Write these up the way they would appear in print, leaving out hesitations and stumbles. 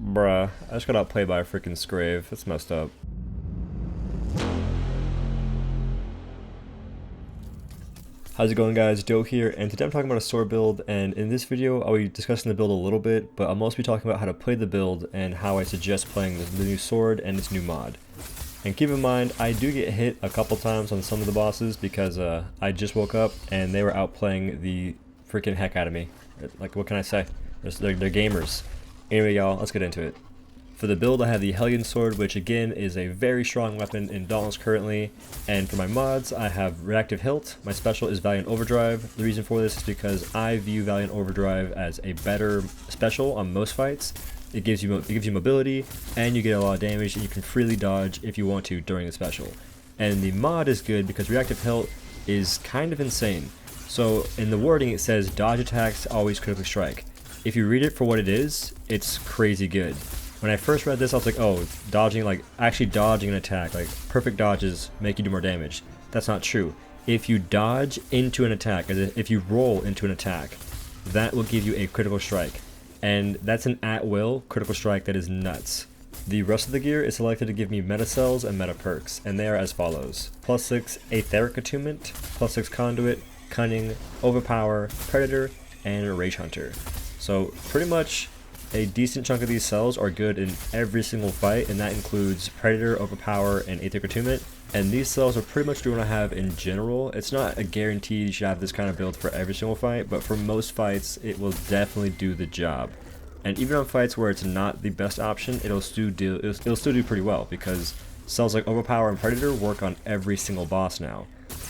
Bruh, I just got outplayed by a freaking Scrave. That's messed up. How's it going, guys? Doe here, and today I'm talking about a sword build, and in this video I'll be discussing the build a little bit, but I'll mostly be talking about how to play the build and how I suggest playing the new sword and its new mod. And keep in mind, I do get hit a couple times on some of the bosses because I just woke up and they were outplaying the freaking heck out of me. Like, what can I say? They're gamers. Anyway, y'all, let's get into it. For the build, I have the Hellion Sword, which again is a very strong weapon in Dauntless currently. And for my mods, I have Reactive Hilt. My special is Valiant Overdrive. The reason for this is because I view Valiant Overdrive as a better special on most fights. It gives you mobility, and you get a lot of damage, and you can freely dodge if you want to during the special. And the mod is good because Reactive Hilt is kind of insane. So in the wording it says dodge attacks always critically strike. If you read it for what it is, it's crazy good. When I first read this, I was like, oh, actually dodging an attack, like perfect dodges make you do more damage. That's not true. If you dodge into an attack, if you roll into an attack, that will give you a critical strike. And that's an at-will critical strike that is nuts. The rest of the gear is selected to give me meta cells and meta perks, and they are as follows. +6 Aetheric Attunement, +6 Conduit, Cunning, Overpower, Predator, and Rage Hunter. So pretty much a decent chunk of these cells are good in every single fight, and that includes Predator, Overpower, and Aetheric Attunement. And these cells are pretty much what you want to have in general. It's not a guarantee you should have this kind of build for every single fight, but for most fights it will definitely do the job. And even on fights where it's not the best option, it'll still do pretty well, because cells like Overpower and Predator work on every single boss now.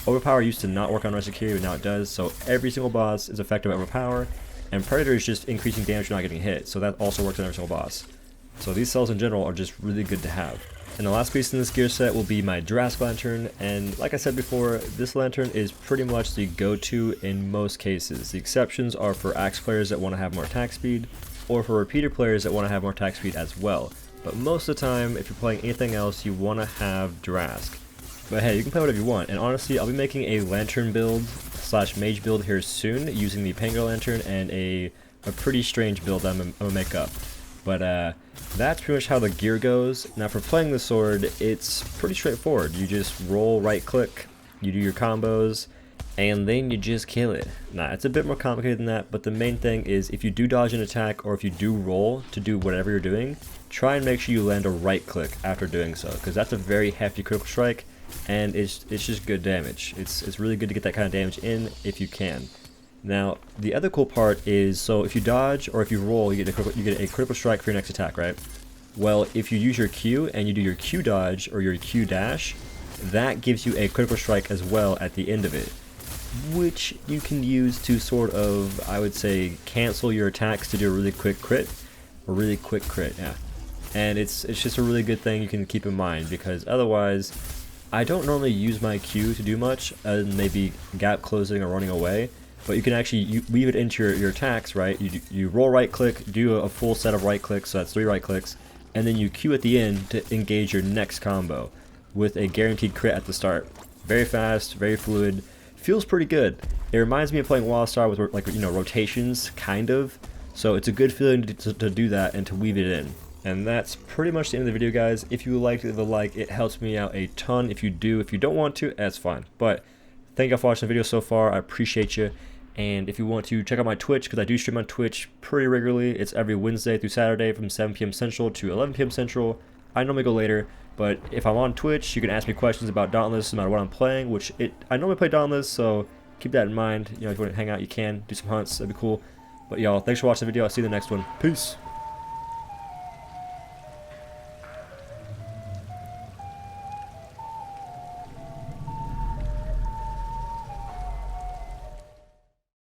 Overpower used to not work on Resecurity, but now it does, so every single boss is effective at Overpower. And Predator is just increasing damage, not getting hit, so that also works on every single boss. So these cells in general are just really good to have. And the last piece in this gear set will be my Jurassic Lantern, and like I said before, this lantern is pretty much the go-to in most cases. The exceptions are for axe players that want to have more attack speed, or for repeater players that want to have more attack speed as well. But most of the time, if you're playing anything else, you want to have Jurassic. But hey, you can play whatever you want, and honestly, I'll be making a lantern build / mage build here soon using the Pangar lantern and a pretty strange build I'm gonna make up. But that's pretty much how the gear goes. Now for playing the sword, it's pretty straightforward. You just roll right click, you do your combos, and then you just kill it. Nah, it's a bit more complicated than that, but the main thing is if you do dodge an attack or if you do roll to do whatever you're doing, try and make sure you land a right click after doing so, because that's a very hefty critical strike. And it's just good damage. It's really good to get that kind of damage in if you can. Now the other cool part is, so if you dodge or if you roll, you get a critical strike for your next attack, right? Well, if you use your Q and you do your Q dodge or your Q dash, that gives you a critical strike as well at the end of it, which you can use to sort of, I would say, cancel your attacks to do a really quick crit. Yeah. And it's just a really good thing you can keep in mind, because otherwise, I don't normally use my Q to do much, maybe gap closing or running away, but you can actually weave it into your attacks, right? You roll right click, do a full set of right clicks, so that's 3 right clicks, and then you Q at the end to engage your next combo with a guaranteed crit at the start. Very fast, very fluid, feels pretty good. It reminds me of playing Wildstar with, like, you know, rotations, kind of, so it's a good feeling to do that and to weave it in. And that's pretty much the end of the video, guys. If you liked it, it helps me out a ton. If you don't want to, that's fine. But thank you for watching the video so far. I appreciate you. And if you want to check out my Twitch, because I do stream on Twitch pretty regularly. It's every Wednesday through Saturday from 7 p.m. Central to 11 p.m. Central. I normally go later, but if I'm on Twitch, you can ask me questions about Dauntless no matter what I'm playing, I normally play Dauntless, so keep that in mind. You know, if you want to hang out, you can. Do some hunts, that'd be cool. But y'all, thanks for watching the video. I'll see you in the next one. Peace.